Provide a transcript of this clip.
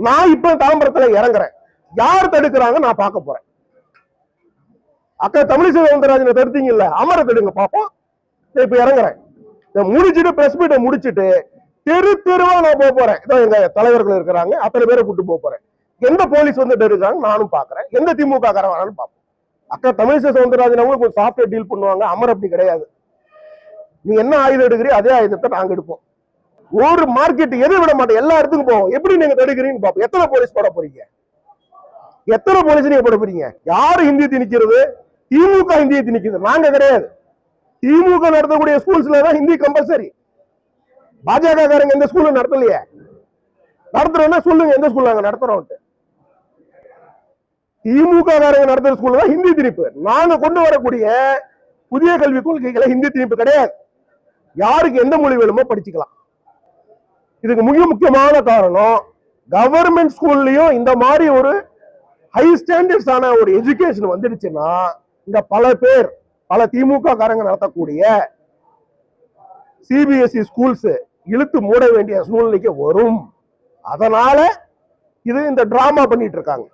நான் இப்ப தாம்பரத்துல இறங்குறேன், யார் தடுக்கிறாங்க நான் பார்க்க போறேன். அக்கா தமிழிசை சவுந்தரராஜனை தடுத்தீங்கல்ல, அமர தடுங்க பாப்போம். இப்ப இறங்குறேன், முடிச்சுட்டு பிரஸ் மீட்டை முடிச்சுட்டு தெரு தெருவா நான் போக போறேன். எங்க தலைவர்கள் இருக்கிறாங்க, அத்தனை பேரை கூட்டு போக போறேன். எந்த போலீஸ் வந்து தடுக்கிறாங்க நானும் பாக்குறேன், எந்த திமுக காரன் வேணாலும் பார்ப்போம். அக்கா தமிழிசை சவுந்தரராஜன் அவங்களுக்கு ஒரு சாஃப்ட்வேர் டீல் பண்ணுவாங்க, அமர் அப்படி கிடையாது. நீ என்ன ஆயுதம் எடுக்கிறீ அதே ஆயுதத்தை நாங்க எடுப்போம். ஒரு மார்க்கெட் எதை விட மாட்டோம், எல்லா இடத்துக்கும் போவோம். எப்படி நீங்க தடுக்கிறீங்கன்னு பார்ப்போம். எத்தனை போலீஸ் போட போறீங்க, எத்தனை போலீஸ் நீங்க போட போறீங்க? யாரு ஹிந்தி திணிக்கிறது? திமுக ஹிந்தியை திணிக்குது, நாங்க கிடையாது. திமுக நடத்தக்கூடிய ஸ்கூல்ஸ்ல தான் ஹிந்தி கம்பல்சரி. பாஜக காரங்க எந்த ஸ்கூலும் நடத்தலையே. நடத்துறோம்னா சொல்லுங்க எந்த ஸ்கூல் நாங்க நடத்துறோம். திமுக காரங்க நடத்துற ஸ்கூல்ல தான் ஹிந்தி திணிப்பு. நாங்க கொண்டு வரக்கூடிய புதிய கல்விக் கொள்கைகளை ஹிந்தி திணிப்பு கிடையாது. யாருக்கு எந்த மொழி வேணுமோ படிச்சுக்கலாம். இதுக்கு மிக முக்கியமான காரணம், கவர்மெண்ட் ஸ்கூல்லயும் இந்த மாதிரி ஒரு ஹை ஸ்டாண்டர்ட்ஸ் ஆன ஒரு எஜுகேஷன் வந்துடுச்சுன்னா இங்க பல பேர், பல திமுக காரங்க நடத்தக்கூடிய சிபிஎஸ்இ ஸ்கூல்ஸ் இழுத்து மூட வேண்டிய சூழ்நிலைக்கு வரும். அதனால இது இந்த டிராமா பண்ணிட்டு இருக்காங்க.